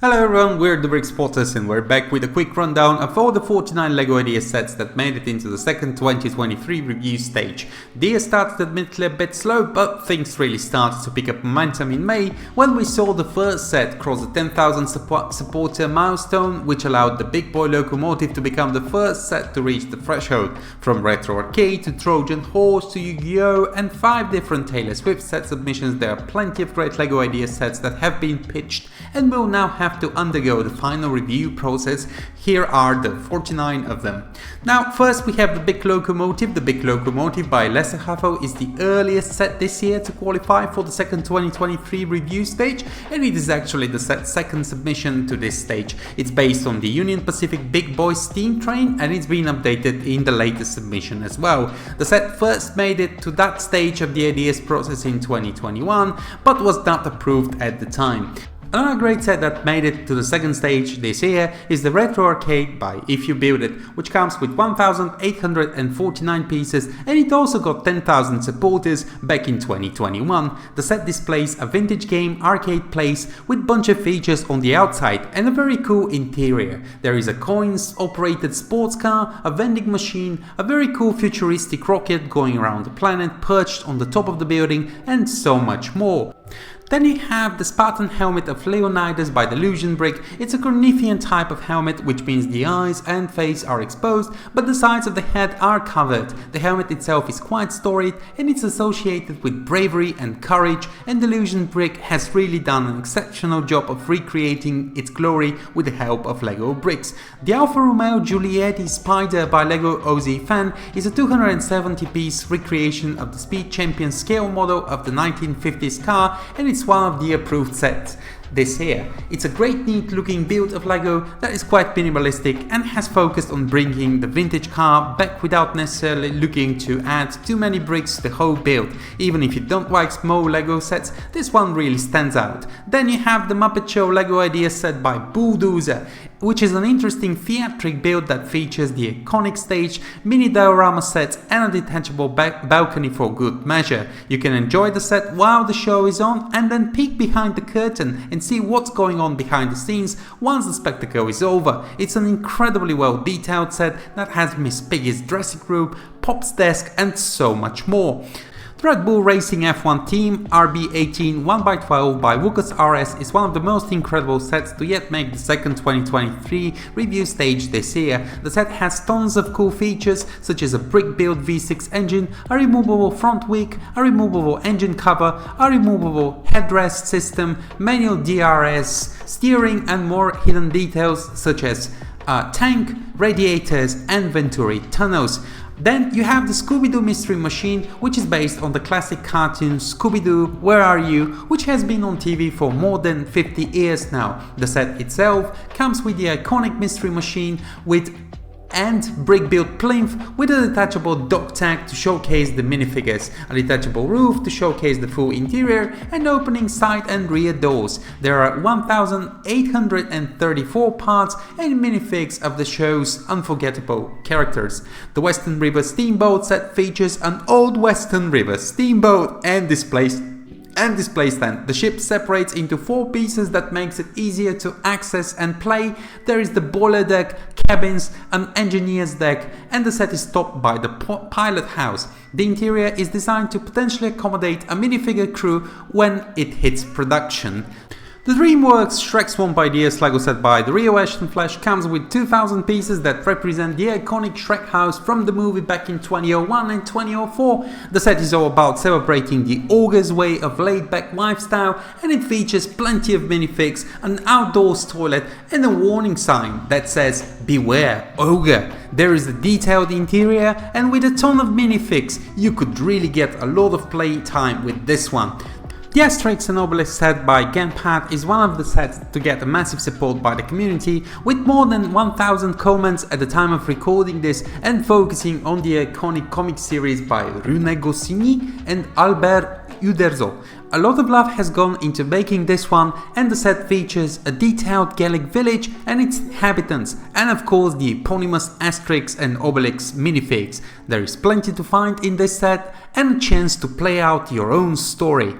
Hello everyone, we're the Brick Spotters and we're back with a quick rundown of all the 49 LEGO ideas sets that made it into the second 2023 review stage. The year started admittedly a bit slow, but things really started to pick up momentum in May when we saw the first set cross the 10,000 supporter milestone, which allowed the big boy Locomotive to become the first set to reach the threshold. From Retro Arcade to Trojan Horse to Yu-Gi-Oh! And 5 different TALESPIN set submissions, there are plenty of great LEGO idea sets that have been pitched and will now have to undergo the final review process. Here are the 49 of them. Now first we have the Big Locomotive. The Big Locomotive by Lassehfl is the earliest set this year to qualify for the second 2023 review stage, and it is actually the set's second submission to this stage. It's based on the Union Pacific Big Boy steam train and it's been updated in the latest submission as well. The set first made it to that stage of the ideas process in 2021 but was not approved at the time. Another great set that made it to the second stage this year is the Retro Arcade by If You Build It, which comes with 1,849 pieces and it also got 10,000 supporters back in 2021. The set displays a vintage game arcade place with bunch of features on the outside and a very cool interior. There is a coins operated sports car, a vending machine, a very cool futuristic rocket going around the planet perched on the top of the building, and so much more. Then you have the Spartan helmet of LEONIDAS by Delusion brick. It's a Corinthian type of helmet, which means the eyes and face are exposed, but the sides of the head are covered. The helmet itself is quite storied and it's associated with bravery and courage, and Delusion brick has really done an exceptional job of recreating its glory with the help of LEGO bricks. The Alfa Romeo Giulietta Spider by Lego.Ozzy.Fan is a 270 piece recreation of the Speed Champion scale model of the 1950s car, and it's one of the approved sets this year. It's a great neat looking build of LEGO that is quite minimalistic and has focused on bringing the vintage car back without necessarily looking to add too many bricks to the whole build. Even if you don't like small LEGO sets, this one really stands out. Then you have the Muppet Show LEGO idea set by Bulldoozer, which is an interesting theatric build that features the iconic stage, mini diorama sets and a detachable balcony for good measure. You can enjoy the set while the show is on and then peek behind the curtain and see what's going on behind the scenes once the spectacle is over. It's an incredibly well detailed set that has Miss Piggy's dressing room, Pop's desk and so much more. The Red Bull Racing F1 Team RB18 1x12 by LukasRS is one of the most incredible sets to yet make the second 2023 review stage this year. The set has tons of cool features such as a brick built V6 engine, a removable front wick, a removable engine cover, a removable headrest system, manual DRS, steering and more hidden details such as tank, radiators and Venturi tunnels. Then you have the Scooby-Doo Mystery Machine, which is based on the classic cartoon Scooby-Doo, Where Are You?, which has been on TV for more than 50 years now. The set itself comes with the iconic Mystery Machine and brick-built plinth with a detachable dock tag to showcase the minifigures, a detachable roof to showcase the full interior, and opening side and rear doors. There are 1,834 parts and minifigs of the show's unforgettable characters. The Western River Steamboat set features an old Western River steamboat and display stand. The ship separates into 4 pieces that makes it easier to access and play. There is the boiler deck, cabins, an engineer's deck, and the set is topped by the pilot house. The interior is designed to potentially accommodate a minifigure crew when it hits production. The DREAMWORK'S SHREK Swamp Ideas LEGO set by the Lassehfl comes with 2,000 pieces that represent the iconic Shrek house from the movie back in 2001 and 2004. The set is all about celebrating the ogre's way of laid-back lifestyle, and it features plenty of minifigs, an outdoors toilet and a warning sign that says "Beware Ogre." There is a detailed interior, and with a ton of minifigs you could really get a lot of play time with this one. The ASTERIX and OBELIX set by Ganpat is one of the sets to get a massive support by the community, with more than 1,000 comments at the time of recording this and focusing on the iconic comic series by Rune Goscinny and Albert Uderzo. A lot of love has gone into making this one, and the set features a detailed Gallic village and its inhabitants, and of course the eponymous ASTERIX and OBELIX minifigs. There is plenty to find in this set and a chance to play out your own story.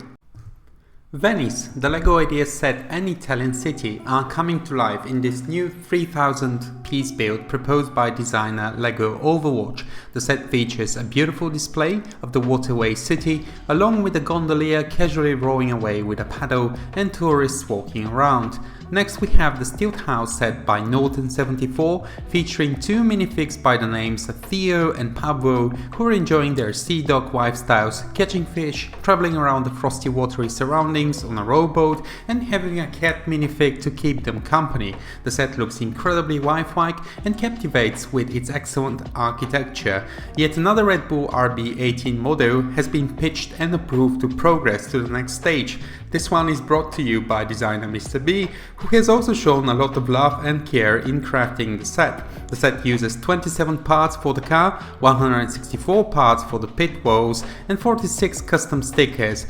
Venice, the LEGO Ideas set and Italian city are coming to life in this new 3000 piece build proposed by designer LEGOverwatch. The set features a beautiful display of the waterway city along with a gondolier casually rowing away with a paddle and tourists walking around. Next we have the STILT house set by Norton74 featuring two minifigs by the names of Theo and Pablo who are enjoying their SEADUCK lifestyles, catching fish, travelling around the frosty watery surroundings on a rowboat and having a cat minifig to keep them company. The set looks incredibly lifelike and captivates with its excellent architecture. Yet another Red Bull RB18 model has been pitched and approved to progress to the next stage. This one is brought to you by designer Mr. B, who has also shown a lot of love and care in crafting the set. The set uses 27 parts for the car, 164 parts for the pit walls and 46 custom stickers.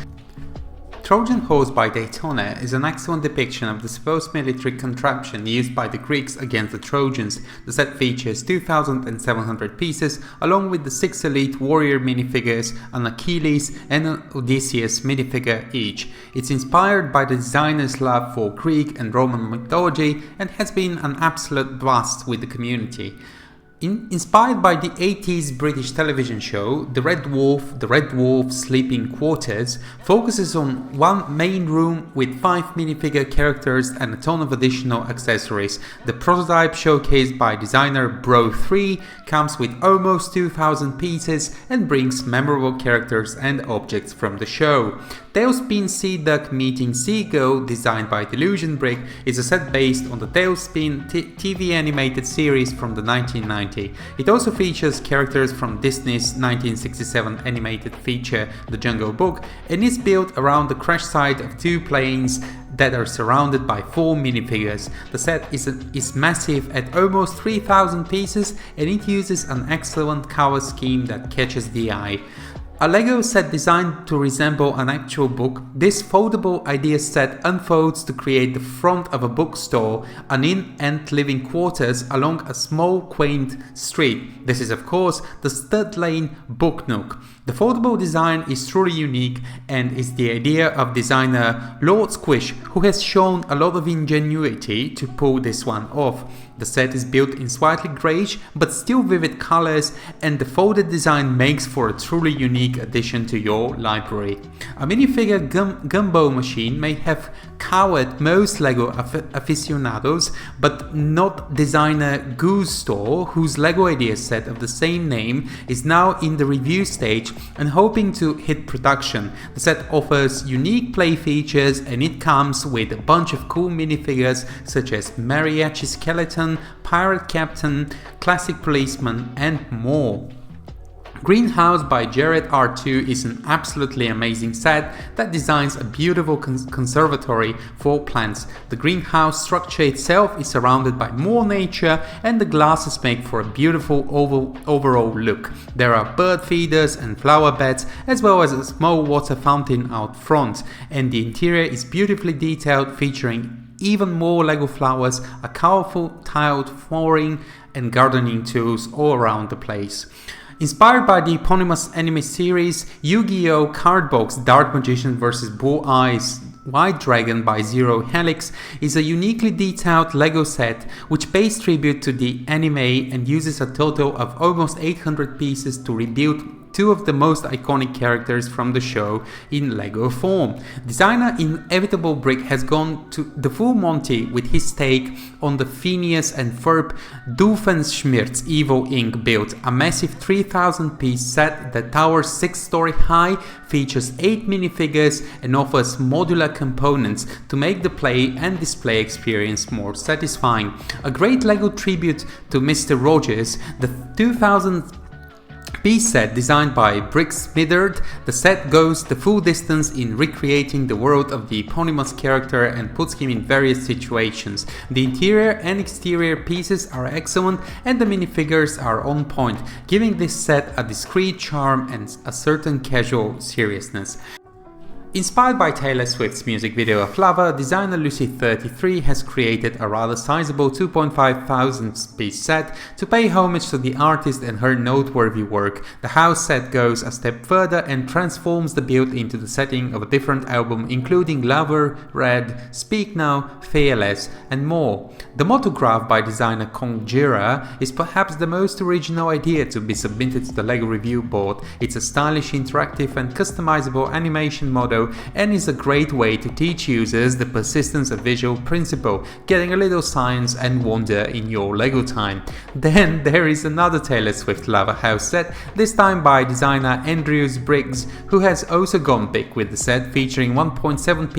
Trojan horse by Daytona is an excellent depiction of the supposed military contraption used by the Greeks against the Trojans. The set features 2,700 pieces along with the 6 elite warrior minifigures, an Achilles and an Odysseus minifigure each. It's inspired by the designer's love for Greek and Roman mythology and has been an absolute blast with the community. Inspired by the 80s British television show, The Red Dwarf Sleeping Quarters focuses on one main room with 5 minifigure characters and a ton of additional accessories. The prototype showcased by designer Bro3 comes with almost 2,000 pieces and brings memorable characters and objects from the show. TALESPIN SEADUCK meeting SEAGULL, designed by Delusion brick, is a set based on the TALESPIN TV animated series from the 1990s. It also features characters from Disney's 1967 animated feature The Jungle Book and is built around the crash site of 2 planes that are surrounded by 4 minifigures. The set is massive at almost 3,000 pieces and it uses an excellent color scheme that catches the eye. A LEGO set designed to resemble an actual book, this foldable idea set unfolds to create the front of a bookstore, an inn and living quarters along a small quaint street. This is of course the stud lane book Nook. The foldable design is truly unique and is the idea of designer Lord Squish, who has shown a lot of ingenuity to pull this one off. The set is built in slightly greyish but still vivid colors and the folded design makes for a truly unique addition to your library. A minifigure gumbo machine may have cowed most LEGO aficionados, but not designer Goose Store, whose LEGO Ideas set of the same name is now in the review stage and hoping to hit production. The set offers unique play features and it comes with a bunch of cool minifigures such as Mariachi Skeleton, Pirate Captain, Classic Policeman and more. Greenhouse by Jared R2 is an absolutely amazing set that designs a beautiful conservatory for plants. The greenhouse structure itself is surrounded by more nature and the glasses make for a beautiful overall look. There are bird feeders and flower beds as well as a small water fountain out front, and the interior is beautifully detailed featuring even more LEGO flowers, a colorful tiled flooring and gardening tools all around the place. Inspired by the eponymous anime series, Yu-Gi-Oh! Card Box Dark Magician vs. Bull Eyes White Dragon by Zero Helix is a uniquely detailed LEGO set which pays tribute to the anime and uses a total of almost 800 pieces to rebuild 2 of the most iconic characters from the show in LEGO form. Designer Inevitable Brick has gone to the full Monty with his take on the Phineas and Ferb Doofenshmirtz Evil Inc. build, a massive 3,000 piece set that towers 6-story high, features 8 minifigures and offers modular components to make the play and display experience more satisfying. A great LEGO tribute to Mr. Rogers, the 2000 piece set designed by Brick Smithered. The set goes the full distance in recreating the world of the eponymous character and puts him in various situations. The interior and exterior pieces are excellent and the minifigures are on point, giving this set a discreet charm and a certain casual seriousness. Inspired by Taylor Swift's music video of Lover, designer Lucy33 has created a rather sizable 2,500 piece set to pay homage to the artist and her noteworthy work. The house set goes a step further and transforms the build into the setting of a different album, including Lover, Red, Speak Now, Fearless and more. The motograph by designer Conjura is perhaps the most original idea to be submitted to the LEGO review board. It's a stylish, interactive and customizable animation model and is a great way to teach users the persistence of visual principle, getting a little science and wonder in your LEGO time. Then there is another Taylor Swift Lava house set, this time by designer Andrews Briggs, who has also gone big with the set, featuring 1.7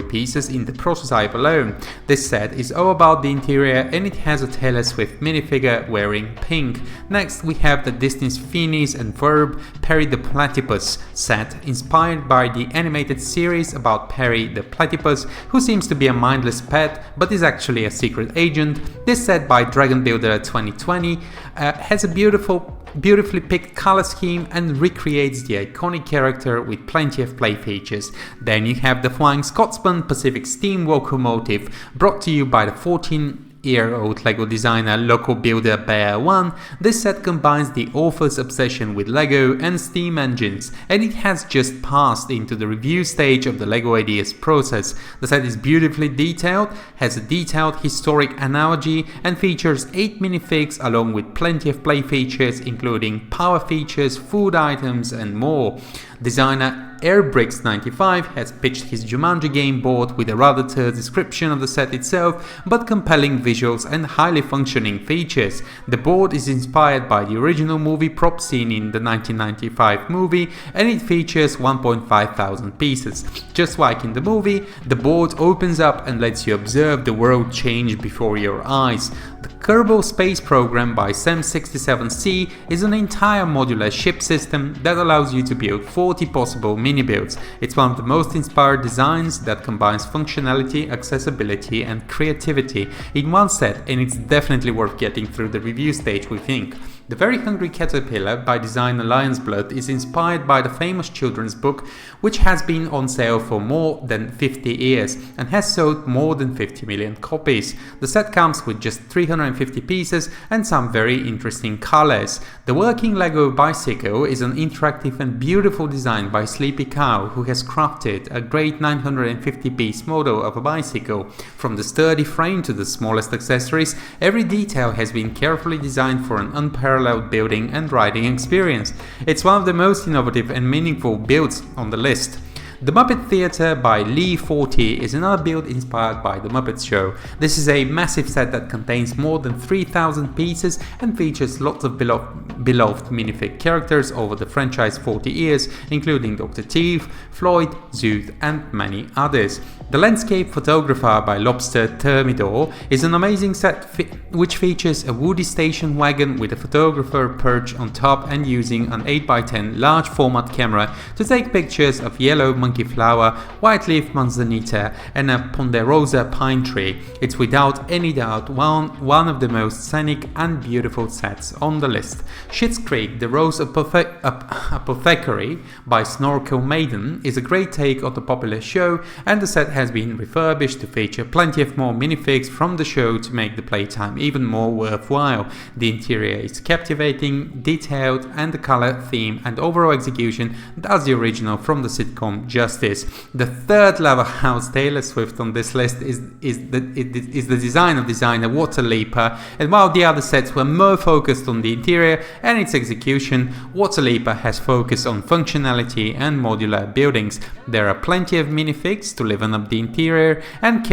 pieces in the prototype alone. This set is all about the interior and it has a Taylor Swift minifigure wearing pink. Next we have the Disney's Phineas and Ferb Perry the Platypus set, inspired by the animated series about Perry the Platypus, who seems to be a mindless pet but is actually a secret agent. This set by Dragon Builder 2020 has a beautifully picked color scheme and recreates the iconic character with plenty of play features. Then you have the Flying Scotsman Pacific Steam Locomotive, brought to you by the 14-year-old LEGO designer LocoBuilder Bear 1. This set combines the author's obsession with LEGO and steam engines, and it has just passed into the review stage of the LEGO Ideas process. The set is beautifully detailed, has a detailed historic analogy, and features 8 minifigs along with plenty of play features including power features, food items and more. Designer Airbricks95 has pitched his Jumanji game board with a rather terse description of the set itself, but compelling visuals and highly functioning features. The board is inspired by the original movie prop seen in the 1995 movie, and it features 1,500 pieces. Just like in the movie, the board opens up and lets you observe the world change before your eyes. The Kerbal Space Program by Sem67C is an entire modular ship system that allows you to build 40 possible mini-builds. It's one of the most inspired designs that combines functionality, accessibility and creativity in one set, and it's definitely worth getting through the review stage, we think. The Very Hungry Caterpillar by designer Lionsblood is inspired by the famous children's book, which has been on sale for more than 50 years and has sold more than 50 million copies. The set comes with just 350 pieces and some very interesting colors. The Working Lego Bicycle is an interactive and beautiful design by Sleepy Cow, who has crafted a great 950-piece model of a bicycle. From the sturdy frame to the smallest accessories, every detail has been carefully designed for an unparalleled building and riding experience. It's one of the most innovative and meaningful builds on the list. The Muppet Theatre by Lee40 is another build inspired by the Muppet Show. This is a massive set that contains more than 3,000 pieces and features lots of beloved minifig characters over the franchise 40 years, including Dr. Teeth, Floyd, Zoot and many others. The Landscape Photographer by Lobster Thermidor is an amazing set which features a woody station wagon with a photographer perched on top and using an 8x10 large format camera to take pictures of yellow monkey flower, white leaf manzanita and a ponderosa pine tree. It's without any doubt one of the most scenic and beautiful sets on the list. Schitt's Creek, The Rose Apothecary by Snorkel Maiden is a great take on the popular show, and the set has been refurbished to feature plenty of more minifigs from the show to make the playtime even more worthwhile. The interior is captivating, detailed, and the color, theme and overall execution does the original from the sitcom justice. The third Lava House Taylor Swift on this list is the design of designer Water Leaper, and while the other sets were more focused on the interior and its execution, Water Leaper has focused on functionality and modular buildings. There are plenty of minifigs to liven up the interior and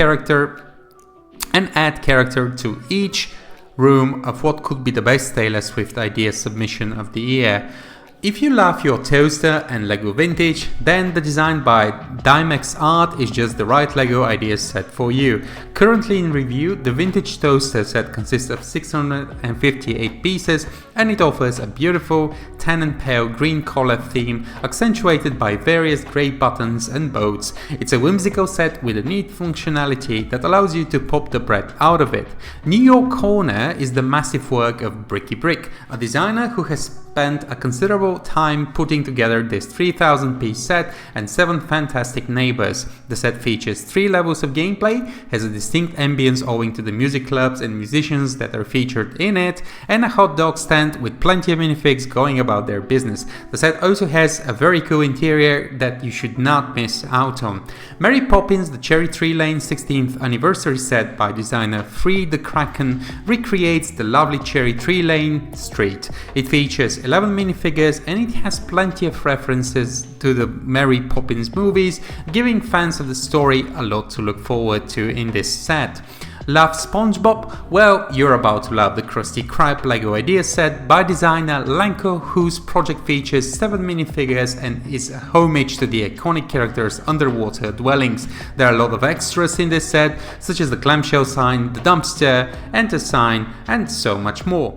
add character to each room of what could be the best Taylor Swift idea submission of the year. If you love your toaster and LEGO vintage, then the design by Dimex Art is just the right LEGO ideas set for you. Currently in review, the vintage toaster set consists of 658 pieces and it offers a beautiful tan and pale green color theme accentuated by various grey buttons and boats. It's a whimsical set with a neat functionality that allows you to pop the bread out of it. New York Corner is the massive work of Bricky Brick, a designer who has spent a considerable time putting together this 3000 piece set and 7 fantastic neighbors. The set features 3 levels of gameplay, has a distinct ambience owing to the music clubs and musicians that are featured in it, and a hot dog stand with plenty of minifigs going about their business. The set also has a very cool interior that you should not miss out on. Mary Poppins, the Cherry Tree Lane 16th anniversary set by designer Free the Kraken, recreates the lovely Cherry Tree Lane street. It features 11 minifigures and it has plenty of references to the Mary Poppins movies, giving fans of the story a lot to look forward to in this set. Love SpongeBob? Well, you're about to love the Krusty Krab LEGO Idea set by designer Lanko, whose project features 7 minifigures and is a homage to the iconic character's underwater dwellings. There are a lot of extras in this set, such as the clamshell sign, the dumpster, enter sign, and so much more.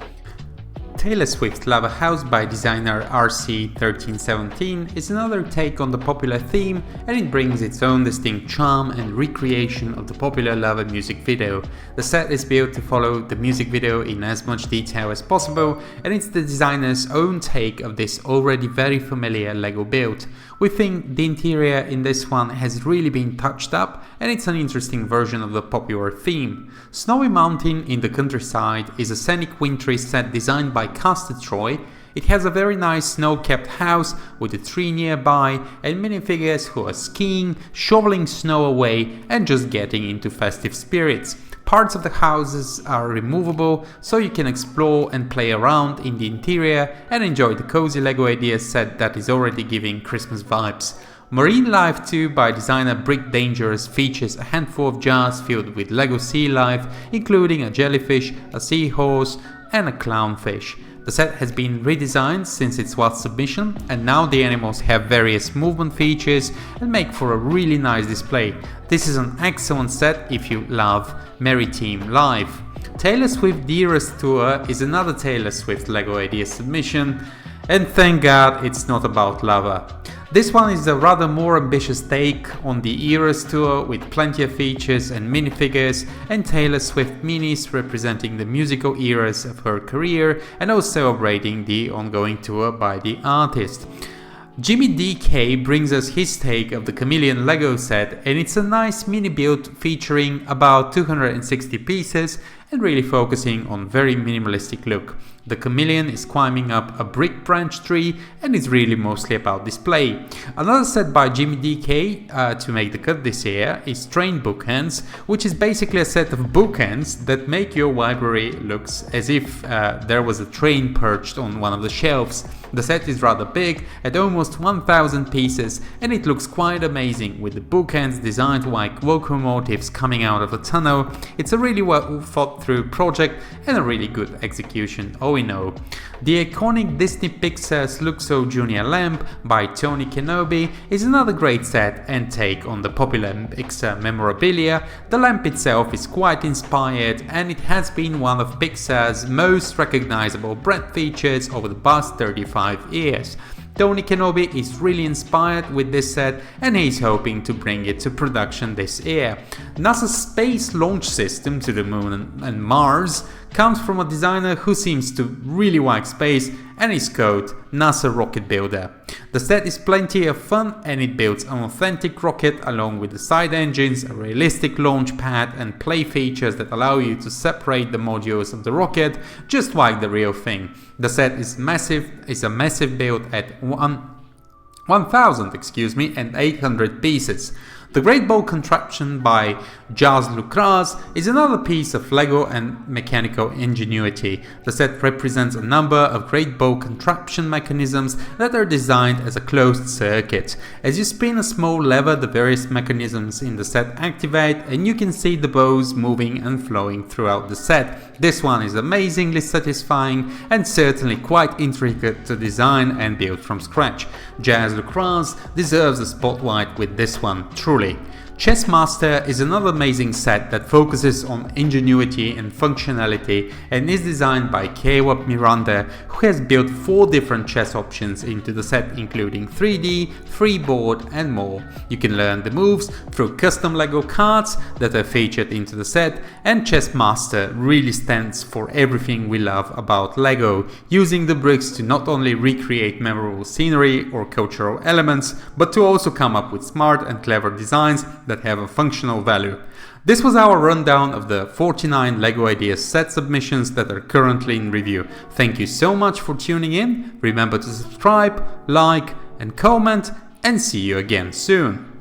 Taylor Swift's Lava House by designer RC1317 is another take on the popular theme, and it brings its own distinct charm and recreation of the popular Lava music video. The set is built to follow the music video in as much detail as possible, and it's the designer's own take of this already very familiar Lego build. We think the interior in this one has really been touched up, and it's an interesting version of the popular theme. Snowy Mountain in the Countryside is a scenic wintry set designed by Castor Troy. It has a very nice snow-capped house with a tree nearby and minifigures who are skiing, shoveling snow away and just getting into festive spirits. Parts of the houses are removable, so you can explore and play around in the interior and enjoy the cozy Lego Ideas set that is already giving Christmas vibes. Marine Life 2 by designer Brick Dangerous features a handful of jars filled with Lego sea life, including a jellyfish, a seahorse and a clownfish. The set has been redesigned since its last submission, and now the animals have various movement features and make for a really nice display. This is an excellent set if you love Merry Team Live. Taylor Swift The Eras Tour is another Taylor Swift Lego Ideas submission, and thank God it's not about lava. This one is a rather more ambitious take on the Eras Tour with plenty of features and minifigures and Taylor Swift minis representing the musical eras of her career and also celebrating the ongoing tour by the artist. Jimmy DK brings us his take of the Chameleon Lego set, and it's a nice mini build featuring about 260 pieces and really focusing on very minimalistic look. The chameleon is climbing up a brick branch tree and is really mostly about display. Another set by Jimmy DK to make the cut this year is Train Bookends, which is basically a set of bookends that make your library looks as if there was a train perched on one of the shelves. The set is rather big, at almost 1000 pieces, and it looks quite amazing with the bookends designed like locomotives coming out of a tunnel. It's a really well thought through project and a really good execution, all in all. The iconic Disney Pixar's Luxo Junior Lamp by Tony Kenobi is another great set and take on the popular Pixar memorabilia. The lamp itself is quite inspired, and it has been one of Pixar's most recognizable brand features over the past 35 years. Tony Kenobi is really inspired with this set, and he's hoping to bring it to production this year. NASA's space launch system to the Moon and Mars comes from a designer who seems to really like space, and is called NASA Rocket Builder. The set is plenty of fun, and it builds an authentic rocket along with the side engines, a realistic launch pad and play features that allow you to separate the modules of the rocket just like the real thing. The set is a massive build at 1,800 pieces. The Great Ball Contraption by Jazz Lucas is another piece of Lego and mechanical ingenuity. The set represents a number of Great Ball Contraption mechanisms that are designed as a closed circuit. As you spin a small lever, the various mechanisms in the set activate, and you can see the balls moving and flowing throughout the set. This one is amazingly satisfying and certainly quite intricate to design and build from scratch. Jazz Lucas deserves a spotlight with this one, truly. Chess Master is another amazing set that focuses on ingenuity and functionality and is designed by Kewap Miranda, who has built 4 different chess options into the set, including 3D, freeboard and more. You can learn the moves through custom Lego cards that are featured into the set, and Chess Master really stands for everything we love about Lego, using the bricks to not only recreate memorable scenery or cultural elements, but to also come up with smart and clever designs that have a functional value. This was our rundown of the 49 LEGO Ideas set submissions that are currently in review. Thank you so much for tuning in. Remember to subscribe, like and comment, and see you again soon.